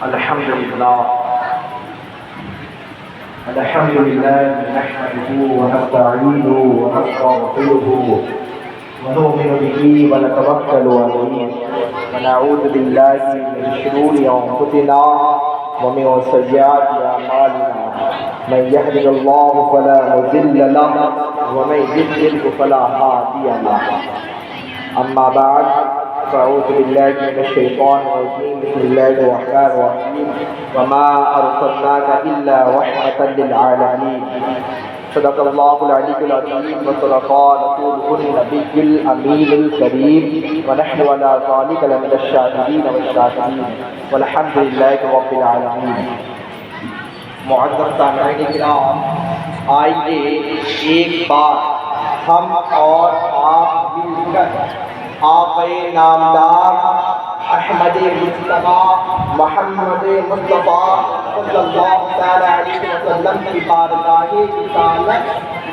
الحمد لله نحمده ونستعينه ونستغفره ونؤمن به ونتوكل عليه ونعوذ بالله من شرور انفسنا ومن سيئات اعمالنا من يهده الله فلا مضل له ومن يضلل فلا هادي له اما بعد فأعوذ بالله من الشيطان الرجيم بسم الله الرحمن الرحيم وما أرسلناك إلا رحمة للعالمين صدق الله العلي العظيم وصدق رسوله النبي الأمين الكريم ونحن على ذلك لمن الشاهدين والشاكرين والحمد لله رب العالمين. معزز سامعین کرام، آئیے ایک بار ہم اور آپ مل کر آپ نامدار احمد مصطفیٰ محمد مصطفیٰ صلی اللہ علیہ وسلم کی بارگاہ رسالت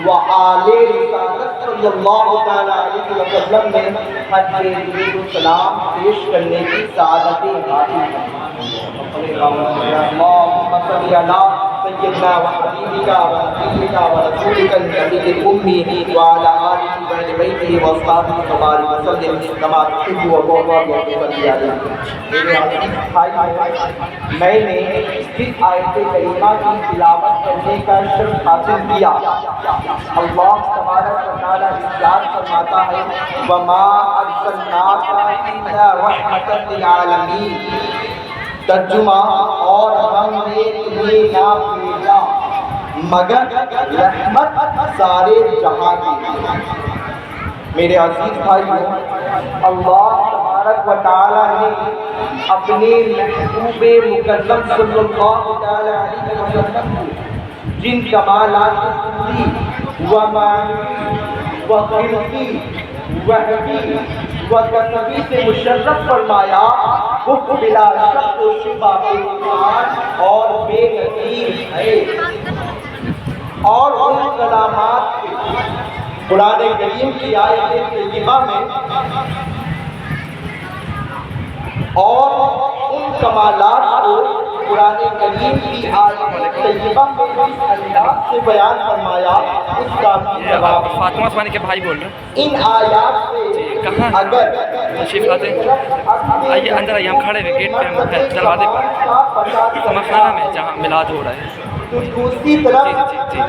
و آل رسالت صلی اللہ علیہ وسلم میں حج درود و سلام پیش کرنے کی سعادت حاصل کی. اللہم صلی علی سیدنا و حبیبک و نبیک و رسولک النبی الأمی وعلی آلہ و اہل بیتہ و اصحابہ وبارک وسلم کما تحب و ترضى. میرے عزیز بھائی، میں نے اس آیت کریمہ کی تلاوت کرنے کا شرف حاصل کیا. اللہ تبارک و تعالی ارشاد فرماتا ہے وما ارسلناک الا رحمۃ للعالمین. ترجمہ، اور ہم نے تمہیں نہ بھیجا مگر رحمت سارے جہاں کی. میرے عزیز بھائیوں، اللہ تبارک و تعالی نے اپنے محبوب مکرم صلی اللہ علیہ وسلم کو جن کمالات صفتی و معنی و خلقی و حقی و کسبی سے مشرف فرمایا، وہ بلا شک و شبہ بے مثال اور بے نظیر ہے. اور ان کلامات کے قرآن کریم کی آیت طیبہ میں اور ان کمالات کو قرآن کریم کی آیت طیبہ میں اس انداز سے بیان فرمایا، اس کا بھی جواب فاطمہ عثمانی کے بھائی بول رہے ہیں. ان آیات سے اگر تشریف لاتے آئیے اندر آئیے، ہم کھڑے ہوئے گیٹ پہ، ہم دروازے پر خانہ میں جہاں میلاد ہو رہا ہے. دوسری طرف جی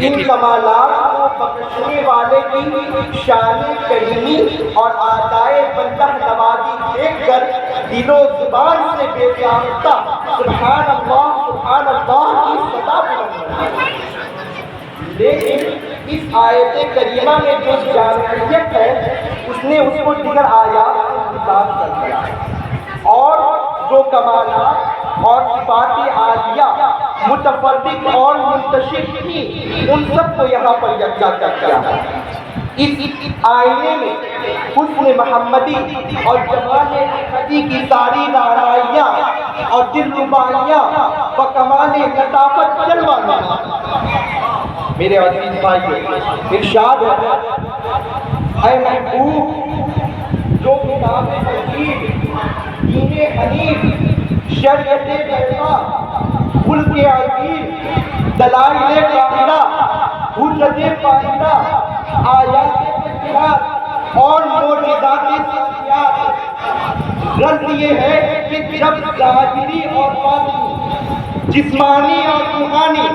ان کمالات کو بخشنے والے کی شان کریمی اور عطائے بندہ نوازی دیکھ کر دل و زبان سے بے ساختہ سبحان اللہ کی صدا بلند ہوتی ہے. لیکن اس آیت کریمہ میں جو جامعیت ہے اس نے اس کو دیگر آیات سے متاثر کر دیا ہے، اور جو کمالات اور صفات عالیہ متفرق اور منتشر تھی ان سب کو یہاں پر یکجا کر دیا ہے. اس آئینے میں حسن محمدی اور جمال احمدی کی ساری دارائیاں اور دلربائیاں و کمال لطافت جلوہ نما. میرے عزیز بھائیو، ارشاد ہے اے محبوب، جو کتاب مجید، دین حنیف، شریعت بیضا، ملک عظیم، دلائل کاملہ، حجت فائدہ، آیات بینات اور معجزات ساتھیات. غرض یہ ہے کہ جب ظاہری اور باطنی، جسمانی اور روحانی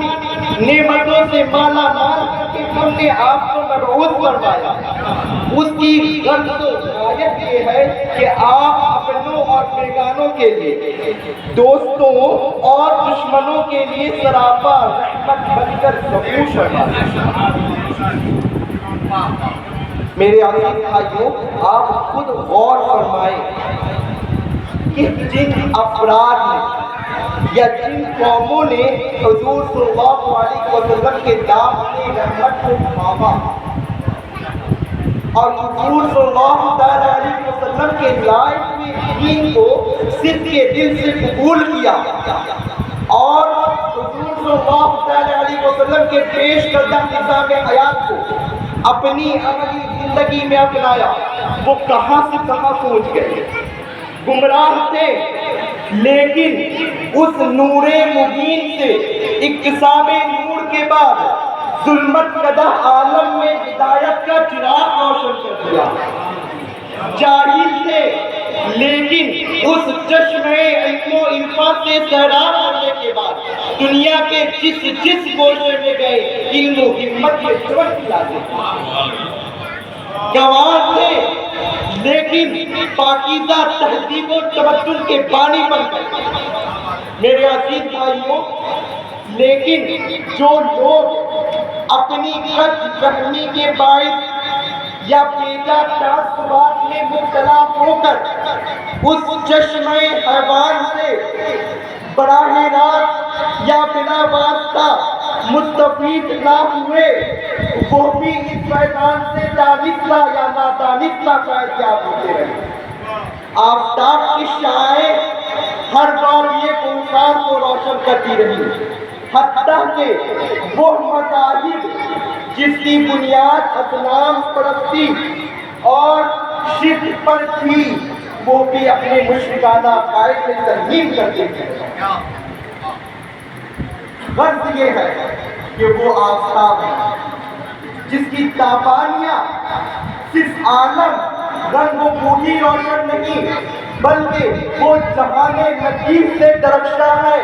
نعمتوں سے مالا مال کر کے ہم نے آپ کو مبعوث فرمایا، اس کی غرض و غایت یہ ہے کہ آپ اپنوں اور بیگانوں کے لیے، دوستوں اور دشمنوں کے لیے سراپا رحمت بن کر ظہور فرمائیں. میرے عزیز بھائیوں، آپ خود غور فرمائیں کہ جن افراد نے یا جن قوموں نے حضور صلی اللہ علیہ وسلم کے دام سے رحمت کو پاوا اور حضور صلی اللہ علیہ وسلم کے لائے ہوئے دین کو صدق کے دل سے قبول کیا اور حضور صلی اللہ علیہ وسلم کے پیش کردہ نظام حیات کو اپنی عملی زندگی میں اپنایا، وہ کہاں سے کہاں پہنچ گئے. گمراہ تھے لیکن اس نور مبین سے اکتساب نور کے بعد ظلمت کدہ عالم میں ہدایت کا چراغ روشن کر دیا۔ جاہل تھے لیکن اس چشمہ علم و عرفان سے سیراب ہونے کے بعد دنیا کے جس گوشے میں گئے علم و ہمت کے چمک لاتے گواہ تھے لیکن پاکیزہ تہذیب و تمدن کے بانی بن گئے۔ میرے عزیز بھائیوں، لیکن جو لوگ اپنی غلط فہمی کے باعث یا بیجا تعصبات میں مبتلا ہو کر اس چشمہ حیوان سے براہ راست یا بلا واسطہ مستفید نہ ہوئے، وہ بھی اس میدان سے دانستہ یا نادانستہ فائدیاب ہوتے رہے۔ آفتاب کی شعاعیں ہر بار یہ انسان کو روشن کرتی رہی، حتیٰ کہ وہ مذاہب جس کی بنیاد اصنام پرستی اور شرک پر تھی، وہ بھی اپنے مشرکانہ عقائد میں ترمیم کرتے تھے۔ غرض یہ ہے کہ وہ آفتاب ہے جس کی تابانیاں صرف عالم رنگ و بوٹی روشن نہیں بلکہ وہ جہان لطیف سے درخشاں ہے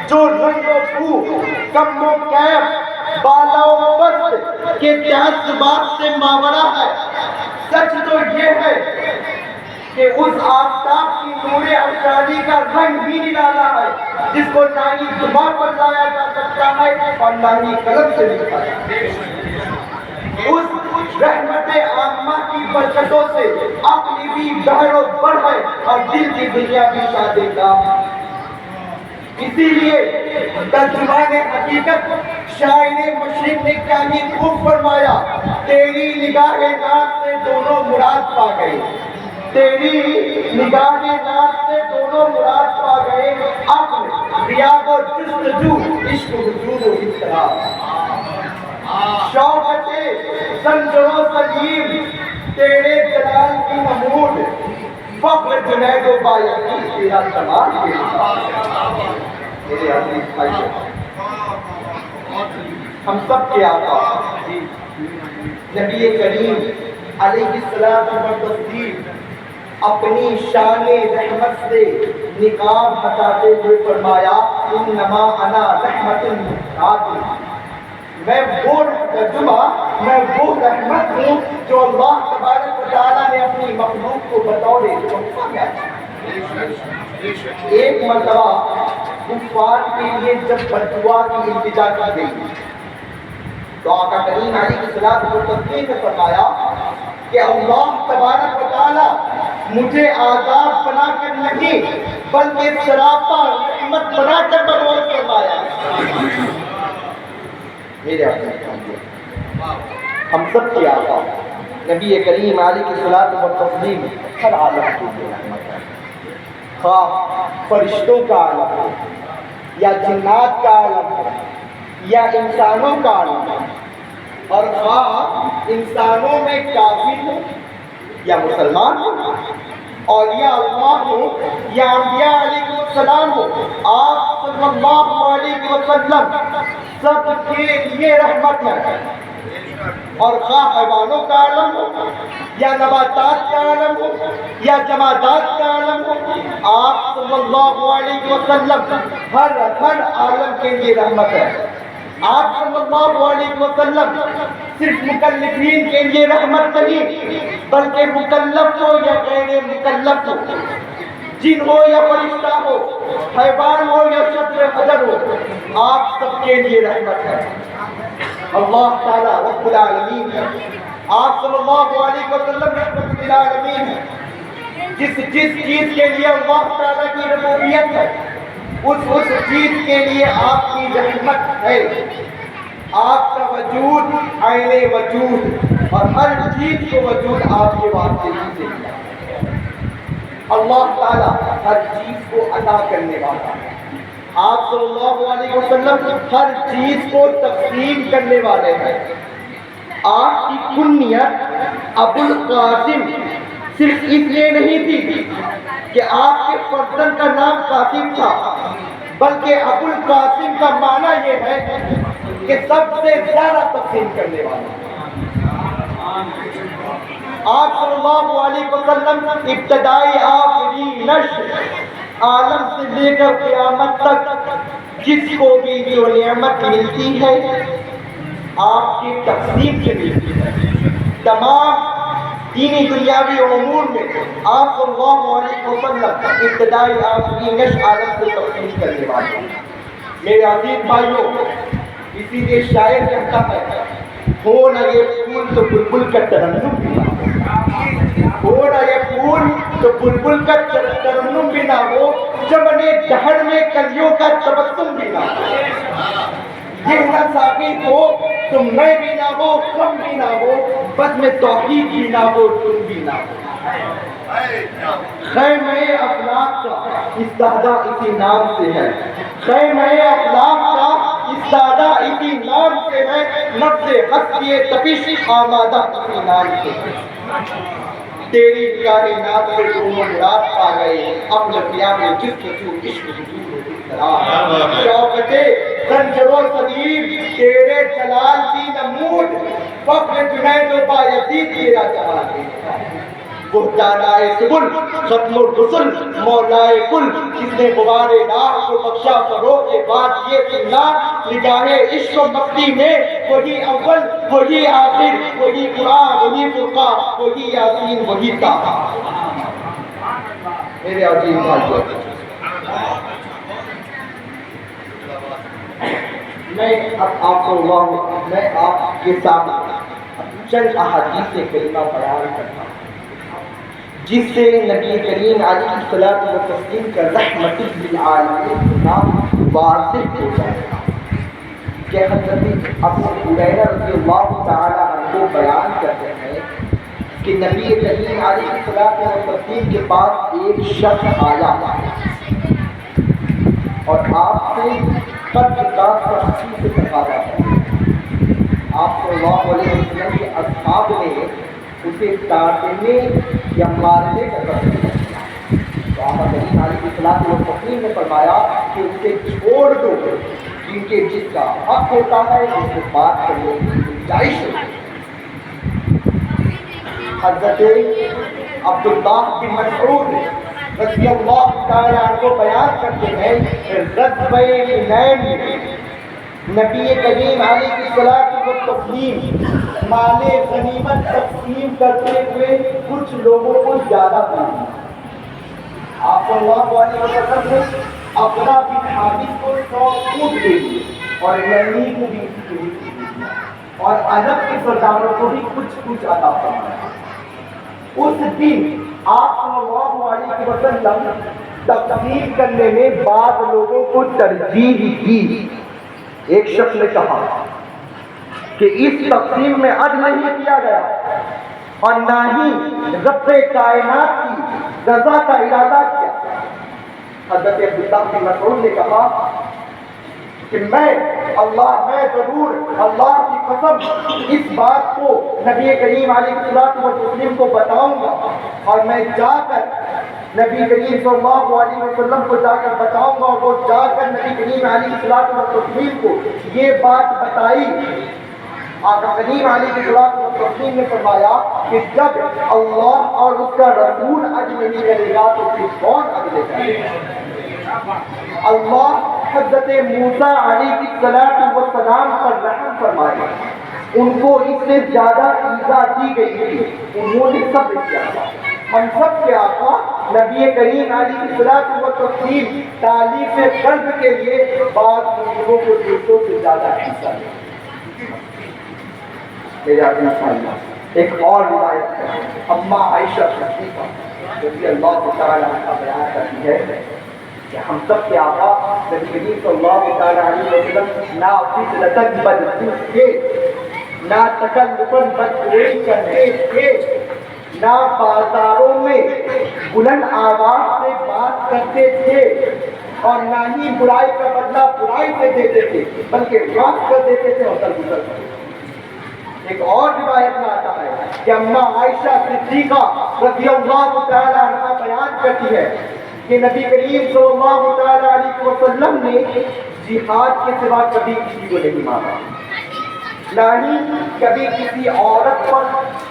جو رنگ و بو، کم و کیف، بالا و پست کے تعصبات سے ماورا ہے۔ سچ تو یہ ہے کہ اس آفتاب کی نور افشانی کا رنگ بھی نرالا ہے جس کو نہ ہی زبان پر لایا جا سکتا ہے اور نہ ہی قلم سے لکھا جا سکتا۔ اس رحمت عامہ کی برکتوں سے اپنی بھی بحر و بر ہے اور دل کی دنیا بھی شاداب۔ اسی لیے ترجمان حقیقت شاعر مشرق نے کیا ہی خوب فرمایا، تیری نگاہ ناز سے دونوں مراد پا گئے، تیری نگاہ ناز سے دونوں مراد پا گئے، عقل، ریاض و جستجو، عشق و وجود و اضطراب۔ شوقت سنجر و سلیم تیرے جلال کی نمود، فخر جنید و بایقی تیرا کمال کے میرے عزیز بھائیو، ہم سب کے آقا نبی کریم علیہ الصلوۃ والتسلیم اپنی شان رحمت سے نقاب ہٹاتے ہوئے فرمایا، انما انا رحمت للعالمین، میں وہ رحمت ہوں جو اللہ تبارک و تعالیٰ نے اپنی مخلوق کو بطور تحفہ دیا۔ ایک مرتبہ کفار کے لیے جب بددعا کی التجا کی گئی تو آقا کریم علیہ الصلوۃ والتسلیم نے فرمایا کہ اللہ تبارک و تعالیٰ مجھے عذاب بنا کر نہیں بلکہ سراپا رحمت بنا کر مبعوث فرمایا۔ میرے ہم سب کے آقا نبی کریم علیہ الصلوۃ والتسلیم ہر عالم کے لیے رحمت ہے، خواہ فرشتوں کا عالم ہو یا جنات کا عالم ہو یا انسانوں کا عالم ہو، اور خواہ انسانوں میں کافر ہو یا مسلمان ہو، اولیاء اللہ ہو یا انبیاء علیہ السلام ہو، آپ صلی اللہ علیہ وسلم سب کے لیے رحمت ہے۔ اور خواہ حیوانوں کا عالم ہو یا نباتات کا عالم ہو یا جمادات کا عالم ہو، آپ صلی اللہ علیہ وسلم ہر عالم کے لیے رحمت ہے۔ آپ صلی اللہ علیہ وسلم صرف مکلفین کے لیے رحمت نہیں بلکہ مکلف ہو یا غیر مکلف ہو، جن ہو یا فرشتہ ہو، حیوان ہو یا شجر حجر ہو، آپ سب کے لیے رحمت ہے۔ اللہ تعالیٰ رب العالمین ہے، آپ صلی اللہ علیہ وسلم رحمت للعالمین ہے۔ جس چیز کے لیے اللہ تعالیٰ کی ربوبیت ہے اس چیز کے لیے آپ کی رحمت ہے۔ آپ کا وجود عین وجود اور ہر چیز کو وجود آپ کے واسطے ہی سے ملا۔ اللہ تعالیٰ ہر چیز کو عطا کرنے والا ہے، آپ صلی اللہ علیہ وسلم ہر چیز کو تقسیم کرنے والے ہیں۔ آپ کی کنیت ابو القاسم صرف اس لیے نہیں تھی کہ آپ کے فرزند کا نام قاسم تھا، بلکہ ابو القاسم کا معنی یہ ہے کہ سب سے زیادہ تقسیم کرنے والا۔ آپ صلی اللہ علیہ وسلم ابتدائی آخری نشر عالم سے لے کر قیامت تک جس کو بھی جو نعمت ملتی ہے آپ کی تقسیم سے ملتی ہے۔ تمام دینی دنیاوی امور میں آپ صلی اللہ علیہ وسلم ابتدائی آخری نشر عالم سے تقسیم کرنے والے۔ میرے عزیز بھائیوں، اسی لیے شاعر کہتا ہے ہو نہ یہ پھول تو بلبل کا ترنم بھی نہ ہو، ہو نہ یہ پھول تو بلبل کا ترنم بھی نہ ہو، چمن دہر میں کلیوں کا تبسم بھی نہ ہو، یہ نہ ثابت ہو تو میں بھی نہ ہو، کم بھی نہ ہو، بس میں توحید بھی نہ ہو، تم بھی نہ ہو۔ خیمہ افلاک کا استعداد اسی نام سے ہے، خیمہ افلاک کا استعداد اسی نام سے ہے، نفس ہستی تپش آمادہ اسی نام سے ہے۔ تیری کائنات سے دونوں مراد پا گئے، اپنے قیام میں جس جو عشق حضور شوقت زنجر و صلیب تیرے جلال کی نمود، فخر جنید و بایزید تیرا جمال ہے۔ بہتانائے سبل ختم الرسل مولائے کل، جس نے غبار راہ کو بخشا فروغ بات یہ سننا، نگاہ عشق و مستی میں وہی اول وہی آخر، وہی قرآن وہی فرقان وہی یاسین وہی طٰہٰ۔ میرے عزیز بھائیو، میں آپ کے سامنے چند احادیث کریمہ بیان کرتا ہوں جس سے نبی کریم علیہ الصلوۃ والتسلیم کا رحمت للعالمین ہونا واضح ہو جائے گا کہ حضرت ابو ہریرہ رضی اللہ تعالی عنہ بیان کرتے ہیں کہ نبی کریم علیہ الصلوۃ والتسلیم کے پاس ایک شخص آیا اور آپ سے قتل کا سختی سے تقاضا ہے۔ آپ صلی اللہ علیہ وسلم کے اصحاب نے اسے کاٹنے یا مارنے کا قصد کیا تو آپ کریم علیہ الصلوۃ والتسلیم نے فرمایا کہ اسے چھوڑ دو، جن کے جس کا حق ہوتا ہے اس سے بات کرنے کی گنجائش ہے۔ حضرت عبداللہ بن مسعود رضی اللہ تعالیٰ عنہ بیان کرتے ہیں کہ غزوہ حنین میں نبی کریم علیہ الصلوۃ والتسلیم مال غنیمت تقسیم کرتے ہوئے کچھ لوگوں کو زیادہ ملا۔ آپ صلی اللہ علیہ وسلم نے اپنا بن حارث کو 100 اونٹ دے دیے اور یمین کو بھی دیا اور عرب کے سرداروں کو بھی کچھ عطا فرمایا۔ اس دن آپ صلی اللہ علیہ وسلم تقسیم کرنے میں بعض لوگوں کو ترجیح دی۔ ایک شخص نے کہا کہ اس تقسیم میں عدل نہیں کیا گیا اور نہ ہی رب کائنات کی رضا کا ارادہ کیا۔ حضرت عبداللہ بن مسعود نے کہا کہ میں ضرور اللہ کی قسم اس بات کو نبی کریم علیہ الصلوۃ والتسلیم کو بتاؤں گا اور میں جا کر نبی کریم صلی اللہ علیہ وسلم کو جا کر بتاؤں گا، اور وہ جا کر نبی کریم علیہ الصلوۃ والتسلیم کو یہ بات بتائی۔ آقا کریم علیہ الصلوۃ والتسلیم نے فرمایا کہ جب اللہ اور اس کا رسول عدل نہیں کرے گا تو پھر کون عدل کرے گا؟ اللہ حضرت موسیٰ علیہ السلام پر رحم فرمائے، ان کو اس سے زیادہ ایذا دی گئی تھی، انہوں نے صبر کیا۔ ہم سب کے آقا نبی کریم علیہ الصلوۃ والتسلیم تعلیف قلب کے لیے بعض لوگوں کو دوسروں سے زیادہ حصہ دیا۔ میرے عزیز بھائیو، ایک اور روایت ہے، اماں عائشہ صدیقہ رضی اللہ تعالی عنہا بیان کرتی ہے کہ ہم سب کے آقا نبی کریم صلی اللہ تعالی علیہ وسلم نہ فضلتاً بدسوس تھے، نہ تکلفاً بدگوئی کرتے تھے، نہ بازاروں میں بلند آواز سے بات کرتے تھے اور نہ ہی برائی کا بدلہ برائی سے دیتے تھے، بلکہ معاف کر دیتے تھے اور درگزر کرتے تھے۔ ایک اور روایت میں آتا ہے کہ اماں عائشہ صدیقہ رضی اللہ تعالی عنہ بیان کرتی ہے کہ نبی کریم صلی اللہ تعالی علیہ وسلم نے جہاد کے سوا کبھی کسی کو نہیں مارا، نہ ہی کبھی کسی عورت پر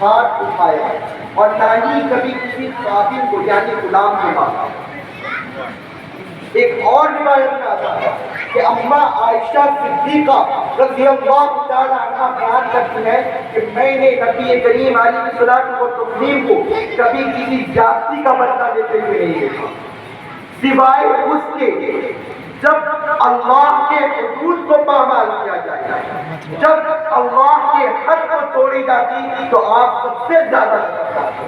ہاتھ اٹھایا اور نہ ہی کبھی کسی قاتل کو یعنی غلام کو مارا۔ ایک اور روایت میں آتا ہے کہ اماں عائشہ صدیقہ رضی اللہ تعالی عنہ بیان کرتی ہے کہ میں نے نبی کریم علیہ الصلوۃ والتسلیم کو کبھی کسی جاتی کا بدلہ لیتے ہوئے نہیں دیکھا، سوائے اس کے جب اللہ کے حدود کو پامال کیا جائے، جب اللہ کے حد کو توڑی جاتی تو آپ سب سے زیادہ کرتے،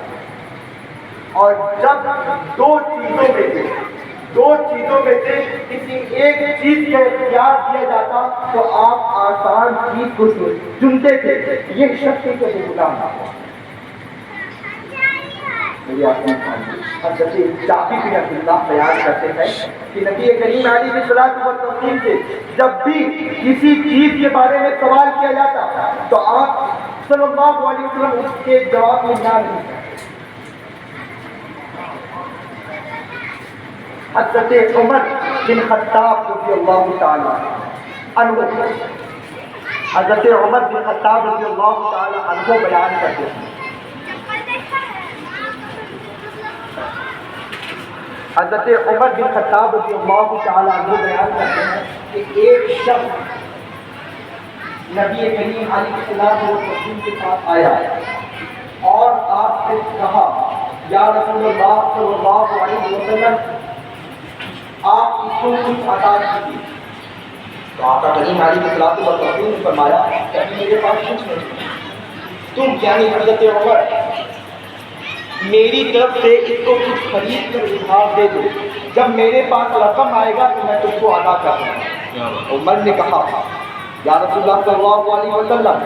اور جب دو چیزوں میں سے کسی ایک چیز کا اختیار دیا جاتا تو آپ آسان چیز کو چنتے تھے، یہ شخص کے غلام نہ ہو۔ حضرت جابر بن عبداللہ بیان کرتے ہیں کہ نبی کریم علیہ الصلوۃ والتسلیم سے جب بھی کسی چیز کے بارے میں سوال کیا جاتا تو آپ صلی اللہ علیہ وسلم اس کے جواب میں نہ نہیں کرتے۔ حضرت عمر بن خطاب رضی اللہ تعالی عنہ، حضرت عمر بن خطاب رضی اللہ تعالی عنہ بیان کرتے ہیں، حضرت عمر بن خطاب رضی اللہ تعالی عنہ بیان کرتے ہیں کہ ایک شخص نبی کریم علیہ الصلوۃ والتسلیم کے پاس آیا اور آپ سے کہا یا رسول اللہ صلی اللہ علیہ وسلم آپ اس کو کچھ عطا کیجیے۔ تو آقا کریم علیہ الصلوۃ والتسلیم نے فرمایا کہ میرے پاس کچھ نہیں، تم یعنی حضرت عمر میری طرف سے اس کو کچھ خرید کر ادھار دے دو، جب میرے پاس رقم آئے گا تو میں تم کو ادا کر دوں گا۔ عمر نے کہا یا رسول اللہ صلی اللہ علیہ وسلم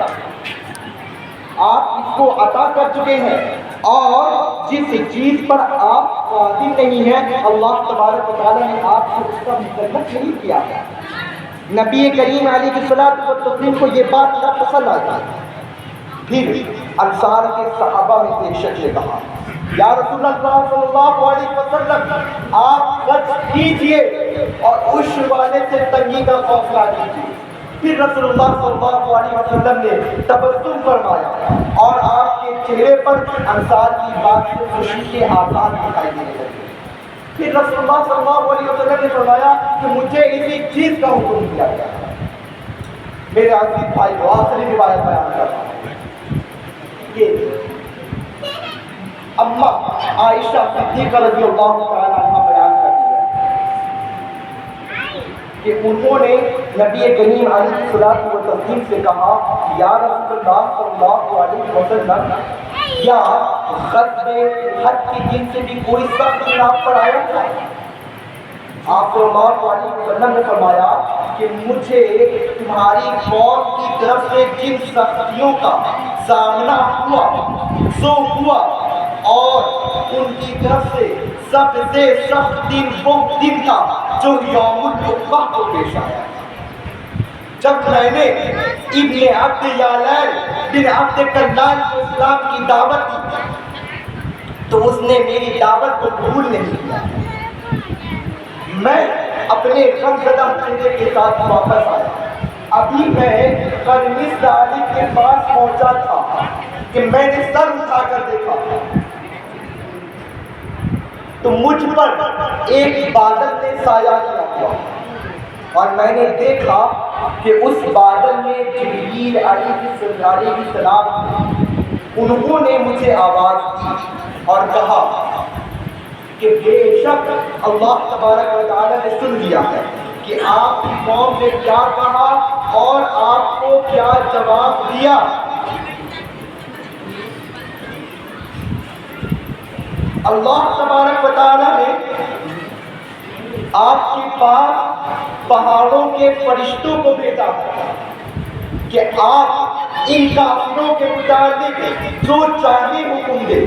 آپ اس کو عطا کر چکے ہیں اور جس چیز پر آپ قادر نہیں ہیں اللہ تبارک و تعالیٰ نے آپ کو اس کا مکلف نہیں کیا۔ نبی کریم علیہ الصلوۃ والتسلیم کو یہ بات نہ پسند آئی۔ پھر انصار کے صحابہ میں ایک شخص نے کہا یا رسول اللہ صلی اللہ علیہ وسلم آپ خرچ کیجئے اور اس والے سے تنگی کا فیصلہ کیجئے۔ پھر رسول اللہ صلی اللہ علیہ وسلم نے تبسم فرمایا اور آپ کے چہرے پر انصار کی بات سے خوشی کے آثار دکھائی دینے لگے۔ پھر رسول اللہ صلی اللہ علیہ وسلم نے فرمایا کہ مجھے اسی چیز کا حکم دیا گیا۔ میرے عزیز بھائی کو آخری روایت بیان کرتا ہوں کہ اماں عائشہ صدیقہ رضی اللہ تعالی عنہ بیان کرتی ہے کہ انہوں نے نبی کریم علیہ الصلوۃ والتسلیم سے کہا یا رسول اللہ صلی اللہ علیہ وسلم یا غزوہ احد کے دن سے بھی کوئی سخت آپ پر آیا تھا؟ آپ صلی اللہ علیہ وسلم نے فرمایا کہ مجھے تمہاری قوم کی طرف سے جن سختیوں کا سامنا ہوا اور ان کی طرف سے سب سے سخت دن وہ دن تھا جو یوم العقبہ کو پیش آیا، جب میں نے ابن عبد یالال بن عبد کنان کو اسلام کی دعوت دی تو اس نے میری دعوت کو قبول نہیں کیا۔ میں اپنے غمزدہ چہرے کے ساتھ واپس آیا، ابھی میں قرنیس داری کے پاس پہنچا تھا کہ میں نے سر اٹھا کر دیکھا تو مجھ پر ایک بادل نے سایہ کیا ہوا اور میں نے دیکھا کہ اس بادل میں جبریل علیہ السلام انہوں نے مجھے آواز دی اور کہا کہ بے شک اللہ تبارک و تعالیٰ نے سن لیا ہے کہ آپ کی قوم نے کیا کہا اور آپ کو کیا جواب دیا۔ اللہ تبارک و تعالیٰ نے آپ کے پاس پہاڑوں کے فرشتوں کو بھیجا کہ آپ ان کافروں کے متعلق جو چاہے حکم دے۔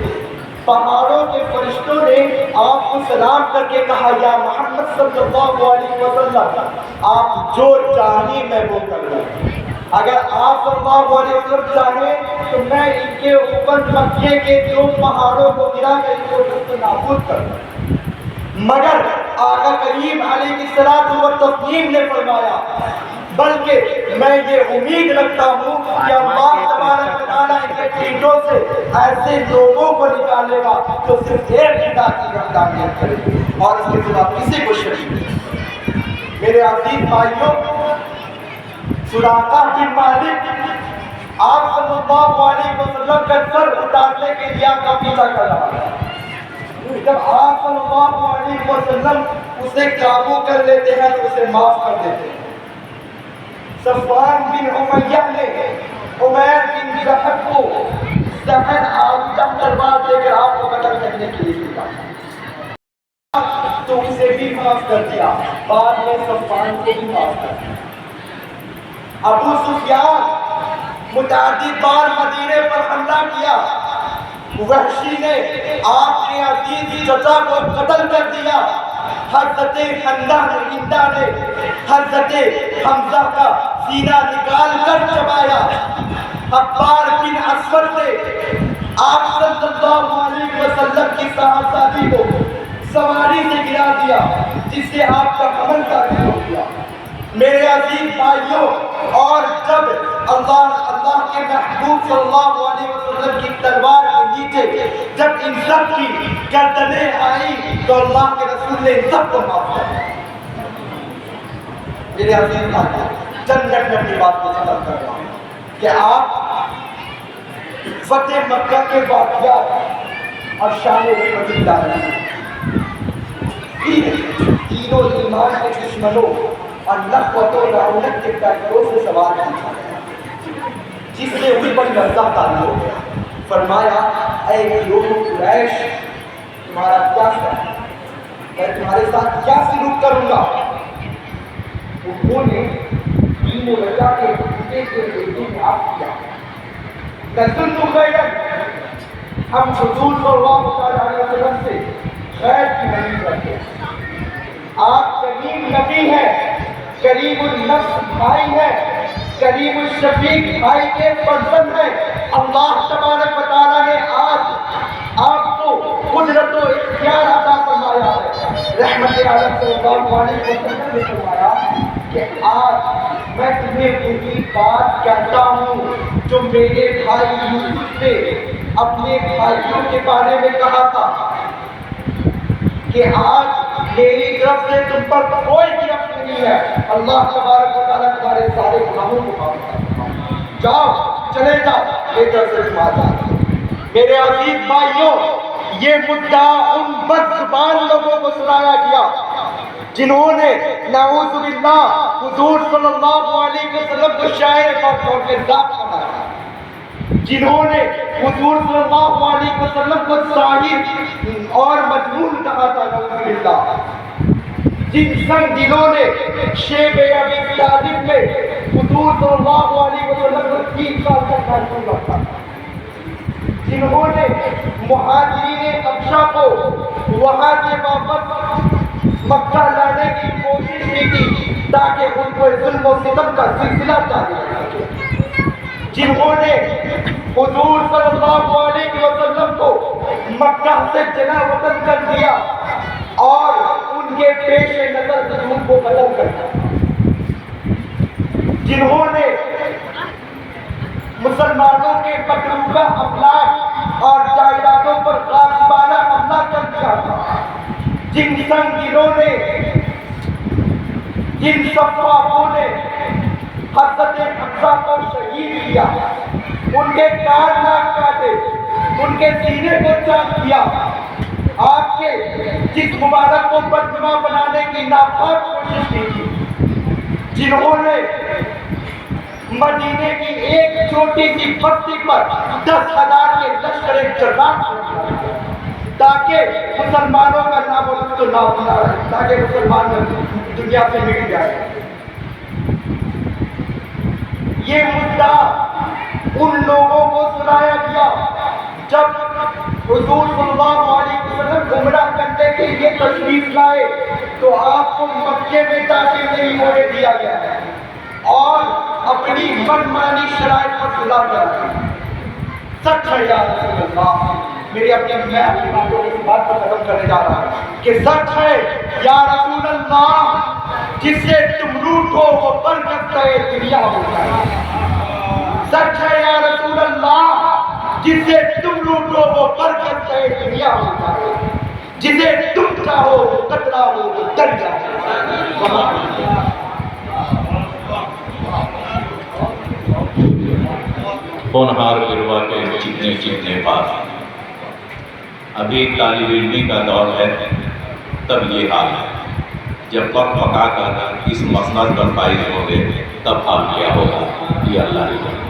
پہاڑوں کے فرشتوں نے آپ کو سلام کر کے کہا یا محمد صلی اللہ علیہ وسلم آپ جو چاہیے میں وہ کر دوں۔ اگر آپ صلی اللہ علیہ وسلم چاہیں تو میں ان کے اوپر مکے کے 2 پہاڑوں کو گرا کے ان کو نابود کر دوں، مگر آقا کریم علیہ الصلوۃ والتسلیم نے فرمایا بلکہ میں یہ امید رکھتا ہوں کہ اللہ تبارک و تعالیٰ ان کے پیٹوں سے ایسے لوگوں کو نکالے گا جو صرف ایک خدا کی وحدانیت کرے اور اس کے سوا کسی کو شریک نہیں۔ میرے عزیز بھائیوں، سراقہ بن مالک آپ صلی اللہ علیہ وسلم کا سر اتارنے کے لیے آپ کا پیچھا کر رہا ہے، جب آپ صلی اللہ علیہ وسلم اسے قابو کر لیتے ہیں تو اسے معاف کر دیتے ہیں۔ صفوان بن امیہ نے عمیر بن زہر کو زہر آلودہ تلوار دے کر آپ کو قتل کرنے کے لیے کہا تو اسے بھی معاف کر دیا، بعد میں صفوان کو بھی معاف کر دیا۔ ابو سفیان متعدد بار مدینے پر حملہ کیا، وحشی نے آپ کے عزیز چچا کو قتل کر دیا، حضرت ہندہ نے حضرت حمزہ کا سینہ نکال کر چبایا، عبار بن اسود نے آپ صلی اللہ علیہ وسلم کی صاحبزادی کو سواری سے گرا دیا جس سے آپ کا حمل ظاہر ہو گیا۔ میرے عزیز بھائیوں، اور جب اللہ کے محبوب صلی اللہ علیہ وسلم کی تلوار کے نیچے جب ان سب کی گردنیں آئی تو اللہ کے رسول نے ان سب کو معاف کر دیا۔ میرے عزیز بھائیوں، چند منٹ میں اپنی بات کو ختم کر رہا ہوں کہ آپ فتح مکہ کے واقعات اور شان رحمت اللہ تینوں ایمان کے دشمنوں اور نفوت و رعونت کے پیکروں سے سوال پوچھا گیا، جس سے ان پر لرزہ تاری ہو گیا۔ فرمایا اے قریش، تمہارا کیا ہے؟ میں تمہارے ساتھ کیا سلوک کروں گا؟ انہوں نے دین و رجا کے خطے کے بیٹے میں آپ کیا نظر خیرا، ہم حضور صلی اللہ علیہ وسلم سے خیر کی امید رکھتے ہیں۔ آپ کریم نبی ہیں، کریم النفس بھائی ہیں، کریم الشفیق بھائی کے فرزند ہیں۔ اللہ تبارک و تعالیٰ نے آج آپ کو قدرت و اختیار عطا فرمایا ہے۔ رحمت عالم صلی اللہ علیہ وسلم نے فرمایا کہ آج میں تمہیں وہی بات کہتا ہوں جو میرے بھائی یوسف نے اپنے بھائیوں کے بارے میں کہا تھا کہ آج میری طرف سے تم پر کوئی گرفت نہیں ہے، اللہ تبارک و تعالیٰ تمہارے سارے گناہوں کو معاف کرتا ہے۔ جاؤ، چلے جاؤ، میری طرف سے تم آزاد۔ میرے عزیز بھائیوں، یہ مدعا ان بد زبان لوگوں کو سنایا گیا جنہوں نے نعوذ باللہ حضور صلی اللہ علیہ وسلم کو شاعر اور کذاب بنایا، جنہوں نے حضور صلی اللہ علیہ وسلم کو ساحر اور مجنون کہا تھا، نعوذ باللہ، جن سنگ دلوں نے شیب ابی طالب میں حضور صلی اللہ علیہ وسلم کو 3 سال تک محفوظ رکھا، جنہوں نے مہاجرین حبشہ کو وہاں سے واپس مکہ لانے کی کوشش کی تھی تاکہ ان کو ظلم و ستم کا سلسلہ جاری رہے، جنہوں نے حضور صلی اللہ علیہ وسلم کو مکہ سے جلا وطن کر دیا اور ان کے پیش نظر ان کو قتل کر دیا، جنہوں نے مسلمانوں کے مطلوبہ املاک اور جائیدادوں پر غاصبانہ حملہ کر دیا تھا، جن سنگ دلوں نے، جن سفاہوں نے حضرت حمزہ کو شہید کیا، ان کے کان ناک کاٹے، ان کے سینے کو چاک کیا، آپ کے جس مبارک کو بدنما بنانے کی ناپاک کوشش کی تھی، جنہوں نے مدینے کی ایک چھوٹی سی بستی پر 10,000 کے لشکر جرات تاکہ مسلمانوں کا نام و نقص نہ ہونا رہے، تاکہ مسلمان دنیا سے مٹ جائے۔ یہ مدعا ان لوگوں کو سنایا گیا جب حضور صلی اللہ علیہ وسلم عمرہ کرنے کے لیے تشریف لائے تو آپ کو مکے میں داخل نہیں ہونے دیا گیا اور اپنی منمانی شرائط پر گزار کر سچ ہے یا رسول اللہ. میں اپنی باتوں کی بات پر ختم کرنے جا رہا ہوں کہ سچ ہے یا رسول اللہ جسے تم روٹھو وہ برکت دنیا ہوتا ہے. سچ ہے یا رسول اللہ جسے تم لوٹو وہ برکت دنیا ہوتا ہے. جسے تم چاہو وہ قطرہ ہو وہ دریا ہے. ہونہار گروا کے چکنے چکنے پاس ابھی طالب علمی کا دور ہے تب یہ حال ہے. جب وقت پکا کر اس مسند پر فائز ہوں گے تب حال کیا ہوگا. یہ اللہ ہی جانتا ہے.